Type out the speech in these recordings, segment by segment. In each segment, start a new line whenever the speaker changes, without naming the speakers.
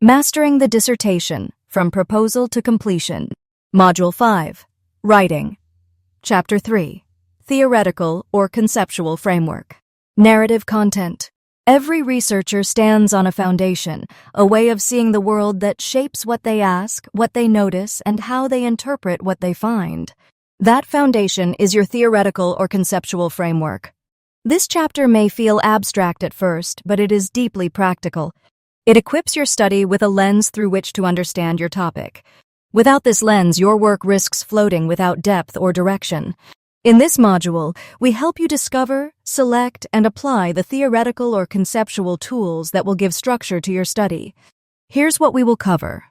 Mastering the Dissertation, From Proposal to Completion. Module 5. Writing. Chapter 3. Theoretical or Conceptual Framework. Narrative Content. Every researcher stands on a foundation, a way of seeing the world that shapes what they ask, what they notice, and how they interpret what they find. That foundation is your theoretical or conceptual framework. This chapter may feel abstract at first, but it is deeply practical. It equips your study with a lens through which to understand your topic. Without this lens, your work risks floating without depth or direction. In this module, we help you discover, select, and apply the theoretical or conceptual tools that will give structure to your study. Here's what we will cover.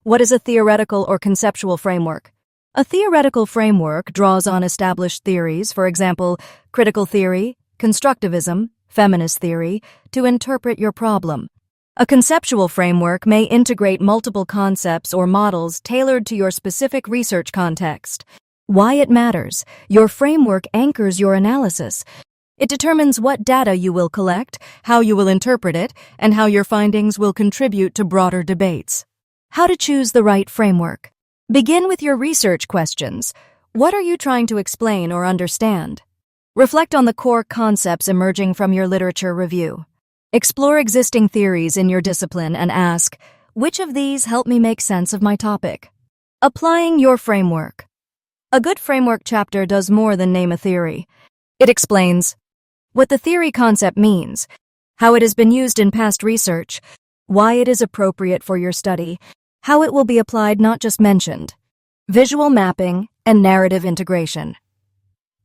What is a theoretical or conceptual framework? A theoretical framework draws on established theories, for example, critical theory, constructivism, feminist theory, to interpret your problem. A conceptual framework may integrate multiple concepts or models tailored to your specific research context. Why it matters: your framework anchors your analysis. It determines what data you will collect, how you will interpret it, and how your findings will contribute to broader debates. How to choose the right framework. Begin with your research questions. What are you trying to explain or understand? Reflect on the core concepts emerging from your literature review. Explore existing theories in your discipline and ask, which of these help me make sense of my topic? Applying your framework. A good framework chapter does more than name a theory. It explains what the theory concept means, how it has been used in past research, why it is appropriate for your study, how it will be applied, not just mentioned. Visual mapping and narrative integration.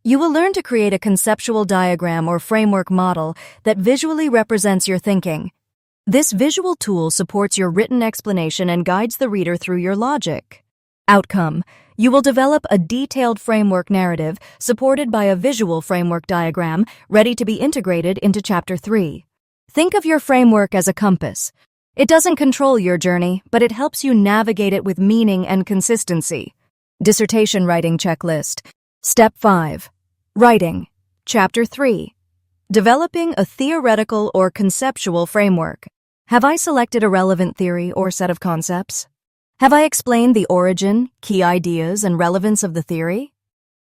You will learn to create a conceptual diagram or framework model that visually represents your thinking. This visual tool supports your written explanation and guides the reader through your logic. Outcome: you will develop a detailed framework narrative supported by a visual framework diagram ready to be integrated into Chapter 3. Think of your framework as a compass. It doesn't control your journey, but it helps you navigate it with meaning and consistency. Dissertation Writing Checklist. Step 5. Writing. Chapter 3. Developing a theoretical or conceptual framework. Have I selected a relevant theory or set of concepts? Have I explained the origin, key ideas, and relevance of the theory?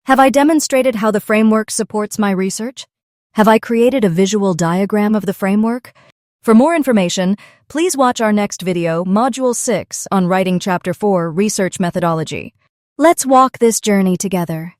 Have I demonstrated how the framework supports my research? Have I created a visual diagram of the framework? For more information, please watch our next video, Module 6, on Writing Chapter 4, Research Methodology. Let's walk this journey together.